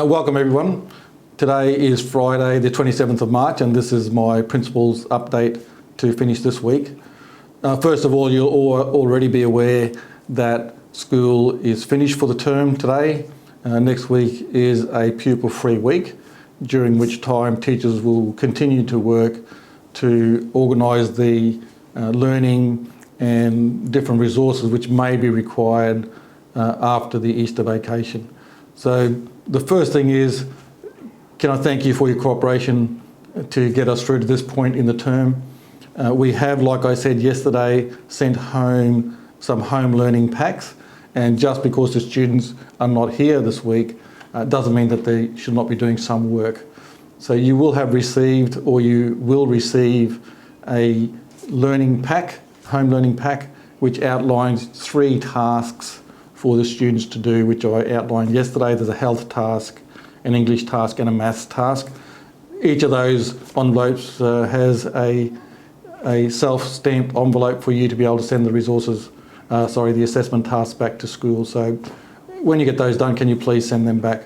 Welcome everyone. Today is Friday the 27th of March and this is my principal's update to finish this week. First of all, you'll already be aware that school is finished for the term today. Next week is a pupil-free week, during which time teachers will continue to work to organise the learning and different resources which may be required after the Easter vacation. So the first thing is, can I thank you for your cooperation to get us through to this point in the term. We have, like I said yesterday, sent home some home learning packs, and just because the students are not here this week doesn't mean that they should not be doing some work. So you will have received, or you will receive, a learning pack, home learning pack, which outlines 3 tasks for the students to do, which I outlined yesterday. There's a health task, an English task and a maths task. Each of those envelopes has a self-stamped envelope for you to be able to send the resources, the assessment tasks back to school. So when you get those done, can you please send them back?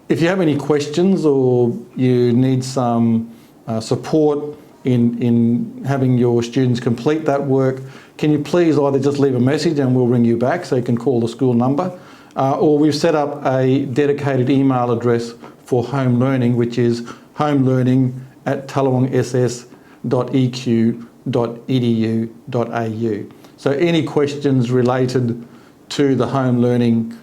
If you have any questions or you need some support in having your students complete that work, can you please either just leave a message and we'll ring you back, so you can call the school number, or we've set up a dedicated email address for home learning, which is homelearning@tallawongss.eq.edu.au. So any questions related to the home learning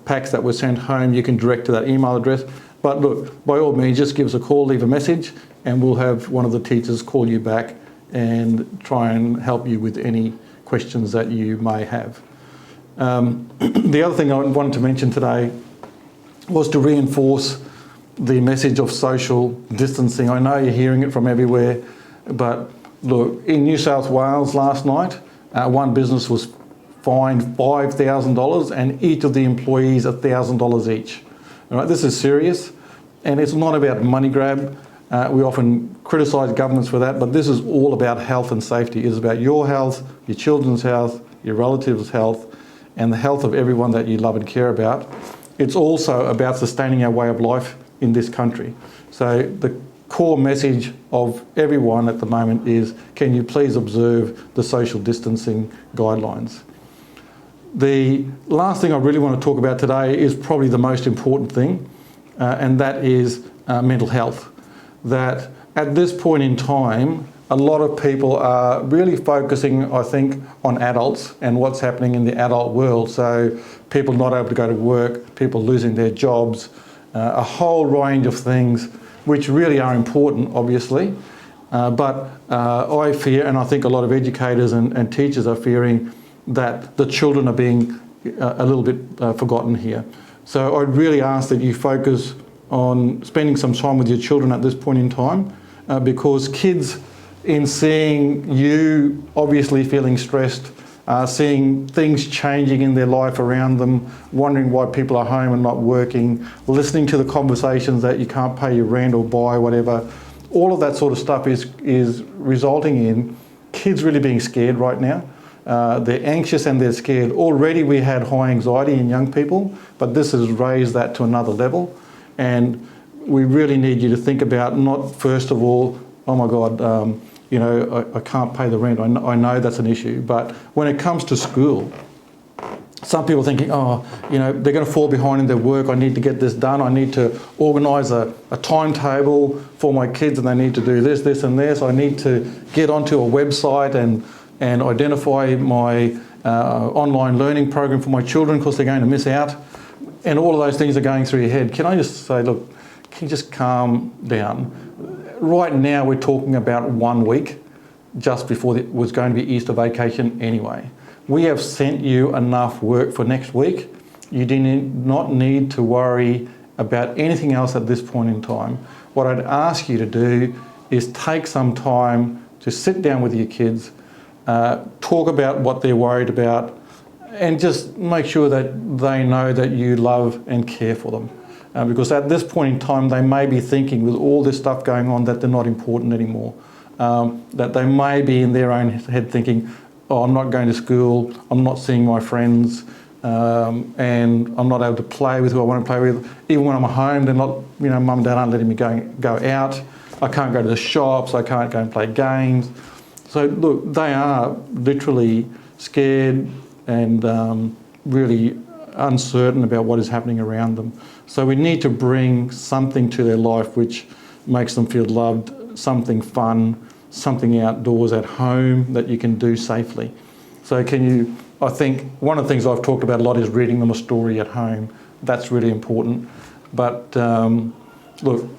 packs that were sent home, you can direct to that email address. But look, by all means, just give us a call, leave a message, and we'll have one of the teachers call you back and try and help you with any questions that you may have. The other thing I wanted to mention today was to reinforce the message of social distancing. I know you're hearing it from everywhere, but look, in New South Wales last night, one business was fined $5,000 and each of the employees $1,000 each. All right, this is serious, and it's not about money grab. We often criticise governments for that, but this is all about health and safety. It is about your health, your children's health, your relatives' health, and the health of everyone that you love and care about. It's also about sustaining our way of life in this country. So the core message of everyone at the moment is, can you please observe the social distancing guidelines? The last thing I really want to talk about today is probably the most important thing, and that is mental health. That at this point in time, a lot of people are really focusing, I think, on adults and what's happening in the adult world. So people not able to go to work, people losing their jobs, a whole range of things which really are important, obviously. But I fear, and I think a lot of educators and teachers are fearing, that the children are being a little bit forgotten here. So I'd really ask that you focus on spending some time with your children at this point in time, because kids, in seeing you obviously feeling stressed, seeing things changing in their life around them, wondering why people are home and not working, listening to the conversations that you can't pay your rent or buy whatever, all of that sort of stuff is resulting in kids really being scared right now. They're anxious and they're scared. Already we had high anxiety in young people, but this has raised that to another level. And we really need you to think about, not first of all, oh my God, I can't pay the rent. I know that's an issue. But when it comes to school, some people are thinking, they're going to fall behind in their work. I need to get this done. I need to organise a timetable for my kids, and they need to do this, this and this. I need to get onto a website and identify my online learning program for my children because they're going to miss out. And all of those things are going through your head. Can I just say, look, can you just calm down? Right now we're talking about 1 week just before it was going to be Easter vacation anyway. We have sent you enough work for next week. You do not need to worry about anything else at this point in time. What I'd ask you to do is take some time to sit down with your kids, talk about what they're worried about, and just make sure that they know that you love and care for them. Because at this point in time, they may be thinking, with all this stuff going on, that they're not important anymore. That they may be in their own head thinking, oh, I'm not going to school, I'm not seeing my friends, and I'm not able to play with who I want to play with. Even when I'm home, they're not, mum and dad aren't letting me go out. I can't go to the shops, I can't go and play games. So look, they are literally scared and really uncertain about what is happening around them. So we need to bring something to their life which makes them feel loved, something fun, something outdoors at home that you can do safely. So I think one of the things I've talked about a lot is reading them a story at home. That's really important. But look,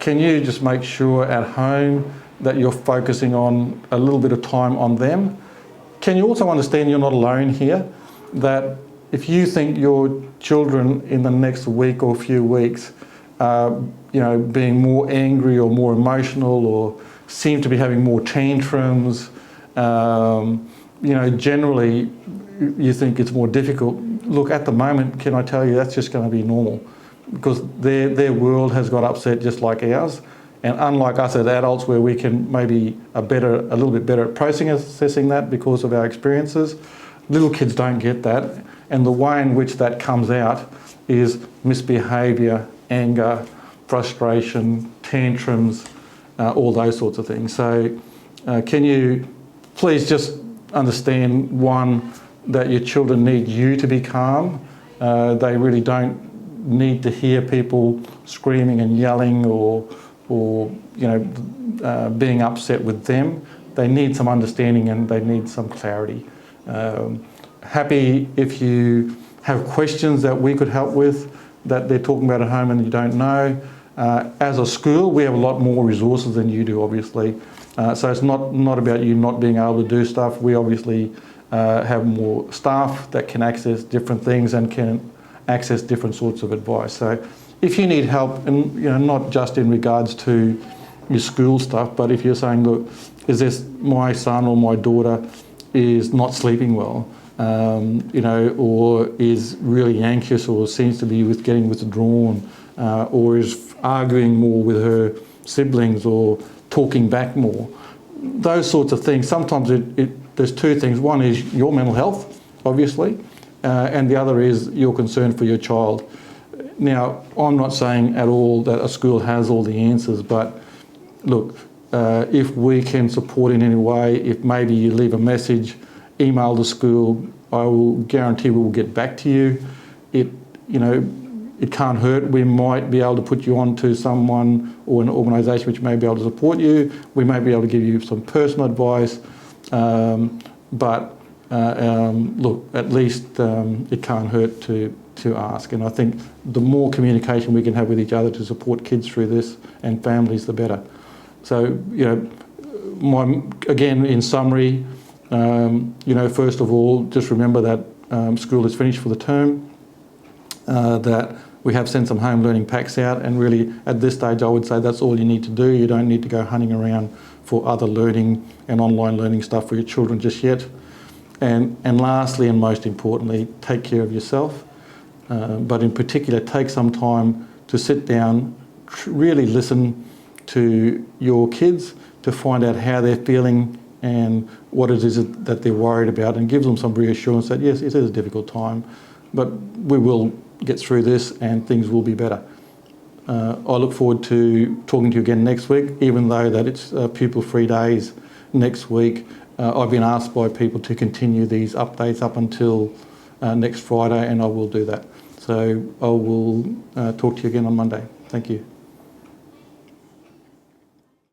can you just make sure at home that you're focusing on a little bit of time on them? Can you also understand you're not alone here? That if you think your children in the next week or few weeks are, being more angry or more emotional or seem to be having more tantrums, generally you think it's more difficult. Look, at the moment, can I tell you, that's just going to be normal because their world has got upset just like ours. And unlike us as adults where we can maybe a little bit better at processing that because of our experiences, little kids don't get that. And the way in which that comes out is misbehaviour, anger, frustration, tantrums, all those sorts of things. So can you please just understand, one, that your children need you to be calm. They really don't need to hear people screaming and yelling or being upset with them. They need some understanding and they need some clarity. Happy if you have questions that we could help with that they're talking about at home and you don't know. As a school, we have a lot more resources than you do, obviously. So it's not about you not being able to do stuff. We obviously have more staff that can access different things and can access different sorts of advice. So if you need help, and not just in regards to your school stuff, but if you're saying, look, is this my son or my daughter is not sleeping well, or is really anxious or seems to be getting withdrawn, or is arguing more with her siblings or talking back more. Those sorts of things. Sometimes there's two things. One is your mental health, obviously, and the other is your concern for your child. Now, I'm not saying at all that a school has all the answers, but look, if we can support in any way, if maybe you leave a message, email the school, I will guarantee we will get back to you. It can't hurt. We might be able to put you on to someone or an organisation which may be able to support you. We may be able to give you some personal advice. But look, at least it can't hurt to ask. And I think the more communication we can have with each other to support kids through this and families, the better. So, again, in summary, first of all, just remember that school is finished for the term, that we have sent some home learning packs out, and really at this stage I would say that's all you need to do. You don't need to go hunting around for other learning and online learning stuff for your children just yet. And lastly and most importantly, take care of yourself, but in particular take some time to sit down, really listen to your kids to find out how they're feeling and what it is that they're worried about, and give them some reassurance that yes, it is a difficult time, but we will get through this and things will be better. I look forward to talking to you again next week, even though that it's pupil-free days next week. I've been asked by people to continue these updates up until next Friday, and I will do that. So I will talk to you again on Monday. Thank you.